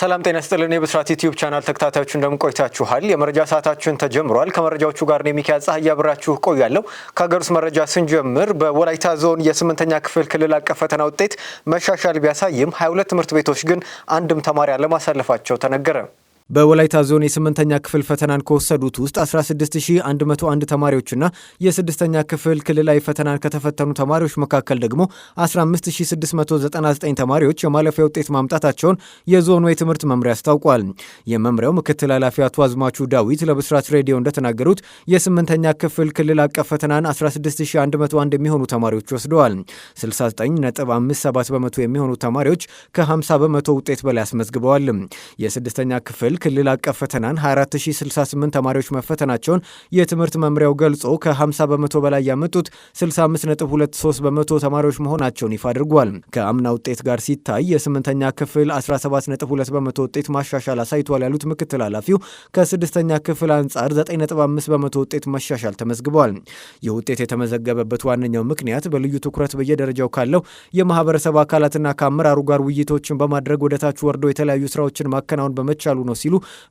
ሰላም ጤና ይስጥልን የብስራት ዩቲዩብ ቻናል ተከታታዮች እንደምን ቆይታችኋል? የመረጃ ሰዓታችን ተጀምሯል። ከመረጃዎቹ ጋር ነው ሚካኤል ፀሐይ አብራችሁ ቆያለሁ። ከሀገር ውስጥ መረጃ ስንጀምር በወላይታ ዞን የ8ኛ ክፍል ክልል አቀፍ ፈተና ውጤት መሻሻል ቢያሳይም 22 ትምህርት ቤቶች ግን አንድም ተማሪ አለማሳለፋቸው ተነገረ። በወላይታ ዞን የ8ኛ ክፍል ፈተናን ከወሰዱት ውስጥ 16101 ተማሪዎችና የ6ኛ ክፍል ክልላዊ ፈተናን ከተፈተኑ ተማሪዎች መካከል ደግሞ 15699 ተማሪዎች የማለፊያ ውጤት ማምጣታቸውን የዞኑ የትምህርት መምሪያ አስታውቋል። የመምሪያው ምክትል ኃላፊ አቶ አዝማቹ ዳዊት ለብስራት ሬዲዮ እንደተናገሩት የ8ኛ ክፍል ክልል አቀፍ ፈተናን 16101 የሚሆኑ ተማሪዎች ወስደዋል። 69.57 በመቶ የሚሆኑ ተማሪዎች ከ50 በመቶ ውጤት በላይ አስመዝግበዋል። የ6ኛ ክፍል ክልል አቀፍ ፈተናን 24068 ተማሪዎች መፈተናቸውን የትምህርት መምሪያው ገልጾ ከ50 በመቶ በላይ ያመጡት 65.23 በመቶ ተማሪዎች መሆናቸውን ይፋ አድርጓል። ከአምና ውጤት ጋር ሲታይ የ8ኛ ክፍል 17.2 በመቶ ውጤት ማሻሻል አሳይቷል ያሉት ምክትል ኃላፊው ከ6ኛ ክፍል አንጻር 9.5 በመቶ ውጤት መሻሻል ተመዝግቧል። ይህ ውጤት የተመዘገበበት ዋነኛው ምክንያት በልዩ ትኩረት በየደረጃው ካለው የማህበረሰብ አካላትና ከአመራሩ ጋር ውይይቶችን በማድረግ ወደታች ወርዶ የተለያዩ ስራዎችን ማከናወን በመቻሉ ነው ሲሉ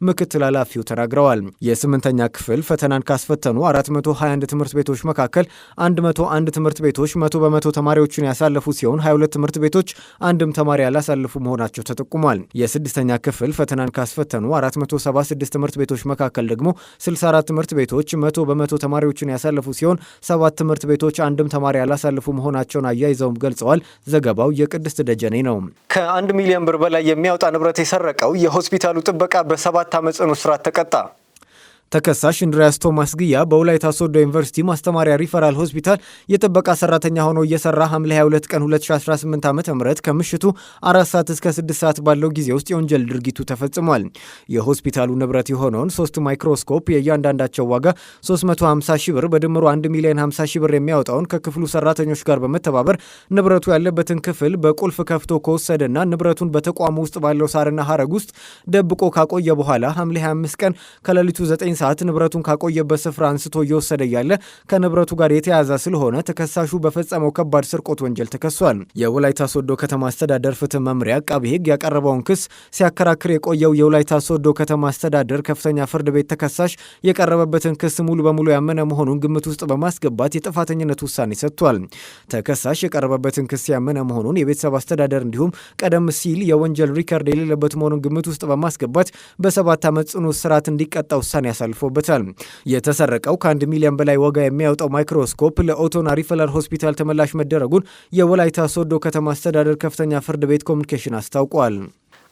ምክትል ኃላፊው ተናግረዋል። የ8ኛ ክፍል ፈተናን ካስፈተኑ 421 ትምህርት ቤቶች መካከል 101 ትምህርት ቤቶች 100 በመቶ ተማሪዎችን ያሳለፉ ሲሆን 22 ትምህርት ቤቶች አንድም ተማሪ ያላሳለፉ መሆናቸው ተጠቁሟል። የ6ኛ ክፍል ፈተናን ካስፈተኑ 476 ትምህርት ቤቶች መካከል ደግሞ 64 ትምህርት ቤቶች 100 በመቶ ተማሪዎችን ያሳለፉ ሲሆን 7 ትምህርት ቤቶች አንድም ተማሪ ያላሳለፉ መሆናቸውን አያይዘውም ገልጸዋል። ዘገባው የቅድስት ደጀኔ ነው። ከ1 ሚሊዮን ብር በላይ የሚያወጣ ንብረት የሰረቀው የሆስፒታሉ ጥበቃ በ7 ዓመት ጽኑ እስራት ተቀጣ። ተከሳሽ እንድሪያስ ቶማስ ግያ በወላይታ ሶዶ ዩኒቨርሲቲ ማስተማሪያ ሪፈራል ሆስፒታል የጥበቃ ሰራተኛ ሆኖ እየሰራ ሐምሌ 22 ቀን 2018 ዓ.ም ከምሽቱ 4 ሰዓት እስከ 6 ሰዓት ባለው ጊዜ ውስጥ የወንጀል ድርጊቱ ተፈጽሟል። የሆስፒታሉ ንብረት የሆነውን 3 ማይክሮስኮፕ የእያንዳንዳቸው ዋጋ 350 ሺህ ብር በድምሩ 1 ሚሊዮን 50 ሺህ ብር የሚያወጣውን ከክፍሉ ሰራተኞች ጋር በመተባበር ንብረቱ ያለበትን ክፍል በቁልፍ ከፍቶ ከወሰደና ንብረቱን በተቋሙ ውስጥ ባለው ሳርና ሐረግ ውስጥ ደብቆ ካቆየ በኋላ ሐምሌ 25 ቀን ከሌሊቱ 9 ሰዓት ንብረቱን ካቆየበት ስፍራ አንስቶ እየወሰደ ያለ ከንብረቱ ጋር የተያያዘ ስለሆነ ተከሳሹ በፈጸመው ከባድ ስርቆት ወንጀል ተከሷል። የወላይታ ሶዶ ከተማ አስተዳደር ፍትህ መምሪያ አቃቤ ሕግ ያቀረበውን ክስ ሲያከራክር የቆየው የወላይታ ሶዶ ከተማ አስተዳደር ከፍተኛ ፍርድ ቤት ተከሳሽ የቀረበበትን ክስ ሙሉ በሙሉ ያመነ መሆኑን ግምት ውስጥ በማስገባት የጥፋተኝነት ውሳኔ ሰጥቷል። ተከሳሽ የቀረበበትን ክስ ያመነ መሆኑን የቤተሰብ አስተዳደር እንዲሁም ቀደም ሲል የወንጀል ሪከርድ የሌለበት መሆኑን ግምት ውስጥ በማስገባት በ7 ዓመት ጽኑ እስራት እንዲቀጣ ውሳኔ ያሳልፎበታል። የተሰረቀው ከ1 ሚሊዮን በላይ ዋጋ የሚያወጣው ማይክሮስኮፕ ለኦቶና ሪፈራል ሆስፒታል ተመላሽ መደረጉን የወላይታ ሶዶ ከተማ አስተዳደር ከፍተኛ ፍርድ ቤት ኮሚኒኬሽን አስታውቋል።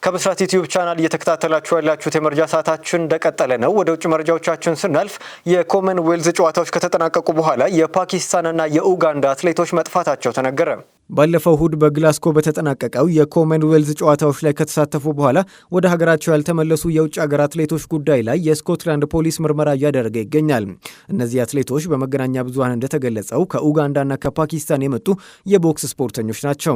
ከብስራት ዩቲዩብ ቻናል እየተከታተላችሁ ያላችሁት የመረጃ ሰዓታችን እንደቀጠለ ነው። ወደ ውጭ መረጃዎቻችን ስናልፍ የኮመንዌልዝ ጨዋታዎች ከተጠናቀቁ በኋላ የፓኪስታንና የኡጋንዳ አትሌቶች መጥፋታቸው ተነገረ። ባለፈው እሁድ በግላስኮ በተጠናቀቀው የኮመንዌልዝ ጨዋታዎች ላይ ከተሳተፉ በኋላ ወደ ሀገራቸው ያልተመለሱ የውጭ ሀገር አትሌቶች ጉዳይ ላይ የስኮትላንድ ፖሊስ ምርመራ እያደረገ ይገኛል። እነዚህ አትሌቶች በመገናኛ ብዙሃን እንደተገለጸው ከኡጋንዳና ከፓኪስታን የመጡ የቦክስ ስፖርተኞች ናቸው።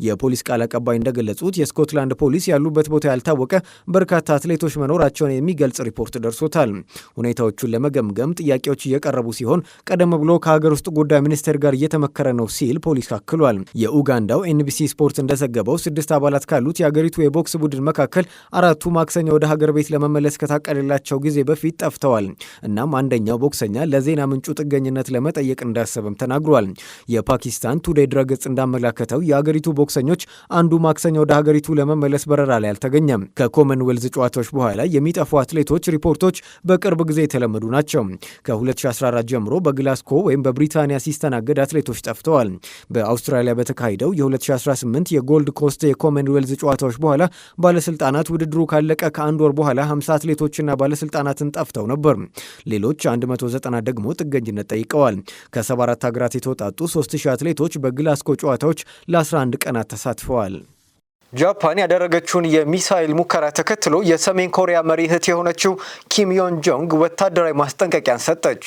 የፖሊስ ቃል አቀባይ እንደገለጹት የስኮትላንድ ፖሊስ ያሉበት ቦታ ያልታወቀ በርካታ አትሌቶች መኖራቸውን የሚገልጽ ሪፖርት ደርሶታል። ሁኔታዎቹን ለመገምገም ጥያቄዎች እየቀረቡ ሲሆን ቀደም ብሎ ከሀገር ውስጥ ጉዳይ ሚኒስቴር ጋር እየተመከረ ነው ሲል ፖሊስ አክሏል። የኡጋንዳው ኤንቢሲ ስፖርት እንደዘገበው 6 አባላት ካሉት የአገሪቱ የቦክስ ቡድን መካከል 4ቱ ማክሰኞ ወደ ሀገር ቤት ለመመለስ ከታቀደላቸው ጊዜ በፊት ጠፍተዋል። እናም አንደኛው ቦክሰኛ ለዜና ምንጩ ጥገኝነት ለመጠየቅ እንዳሰበም ተናግሯል። የፓኪስታን ቱዴይ ድረገጽ እንዳመላከተው የአገሪቱ ቦክሰኞች አንዱ ማክሰኞ ወደ ሀገሪቱ ለመመለስ በረራ ላይ አልተገኘም። ከኮመንዌልዝ ጨዋታዎች በኋላ የሚጠፉ አትሌቶች ሪፖርቶች በቅርብ ጊዜ የተለመዱ ናቸው። ከ2014 ጀምሮ በግላስኮ ወይም በብሪታንያ ሲስተናገድ አትሌቶች ጠፍተዋል። በአውስትራሊያ በተካሄደው የ2018 የጎልድ ኮስት የኮመንዌልዝ ጨዋታዎች በኋላ ባለስልጣናት ውድድሩ ካለቀ ከአንድ ወር በኋላ 50 አትሌቶችና ባለስልጣናትን ጠፍተው ነበር። ሌሎች 190 ደግሞ ጥገኝነት ጠይቀዋል። ከ74 ሀገራት የተውጣጡ 3000 አትሌቶች በግላስኮ ጨዋታዎች ለ11 ቀናት ተሳትፈዋል። ጃፓን ያደረገችውን የሚሳኤል ሙከራ ተከትሎ የሰሜን ኮሪያ መሪ እህት የሆነችው ኪም ዮን ጆንግ ወታደራዊ ማስጠንቀቂያን ሰጠች።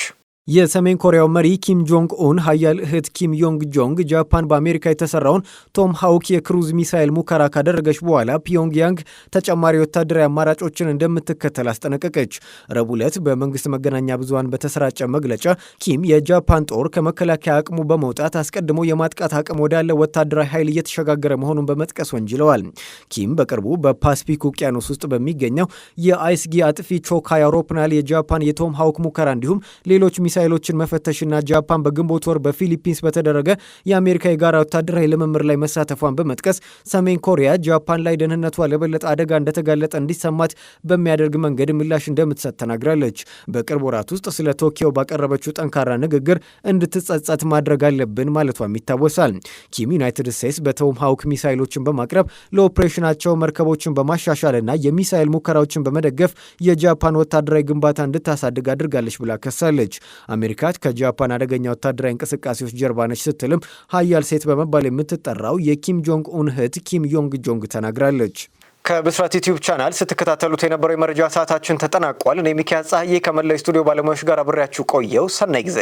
የሰሜን ኮሪያው መሪ ኪም ጆንግ ኡን ሀያል እህት ኪም ዮንግ ጆንግ ጃፓን በአሜሪካ የተሰራውን ቶም ሃውክ የክሩዝ ሚሳይል ሙከራ ካደረገች በኋላ ፒዮንግያንግ ተጨማሪ ወታደራዊ አማራጮችን እንደምትከተል አስጠነቀቀች። ረቡዕ ዕለት በመንግስት መገናኛ ብዙሃን በተሰራጨ መግለጫ ኪም የጃፓን ጦር ከመከላከያ አቅሙ በመውጣት አስቀድሞ የማጥቃት አቅም ወዳለ ወታደራዊ ኃይል እየተሸጋገረ መሆኑን በመጥቀስ ወንጅለዋል። ኪም በቅርቡ በፓስፊክ ውቅያኖስ ውስጥ በሚገኘው የአይስጊ አጥፊ ቾካይ አውሮፕላን የጃፓን የቶም ሃውክ ሙከራ እንዲሁም ሌሎች ሚሳይሎችን መፈተሽና ጃፓን በግንቦት ወር በፊሊፒንስ በተደረገ የአሜሪካ የጋራ ወታደራዊ ልምምር ላይ መሳተፏን በመጥቀስ ሰሜን ኮሪያ ጃፓን ላይ ደህንነቷ ለበለጠ አደጋ እንደተጋለጠ እንዲሰማት በሚያደርግ መንገድ ምላሽ እንደምትሰጥ ተናግራለች። በቅርብ ወራት ውስጥ ስለ ቶኪዮ ባቀረበችው ጠንካራ ንግግር እንድትጸጸት ማድረግ አለብን ማለቷም ይታወሳል። ኪም ዩናይትድ ስቴትስ በቶም ሃውክ ሚሳይሎችን በማቅረብ ለኦፕሬሽናቸው መርከቦችን በማሻሻልና የሚሳይል ሙከራዎችን በመደገፍ የጃፓን ወታደራዊ ግንባታ እንድታሳድግ አድርጋለች ብላ ከሳለች። አሜሪካ ከጃፓን አደገኛ ወታደራዊ እንቅስቃሴዎች ጀርባ ነች ስትልም ሀያል ሴት በመባል የምትጠራው የኪም ጆንግ ኡን እህት ኪም ዮንግ ጆንግ ተናግራለች። ከብስራት ዩቲዩብ ቻናል ስትከታተሉት የነበረው የመረጃ ሰዓታችን ተጠናቋል። እኔ ሚኪያስ ፀሐዬ ከመላው ስቱዲዮ ባለሙያዎች ጋር አብሬያችሁ ቆየው። ሰናይ ጊዜ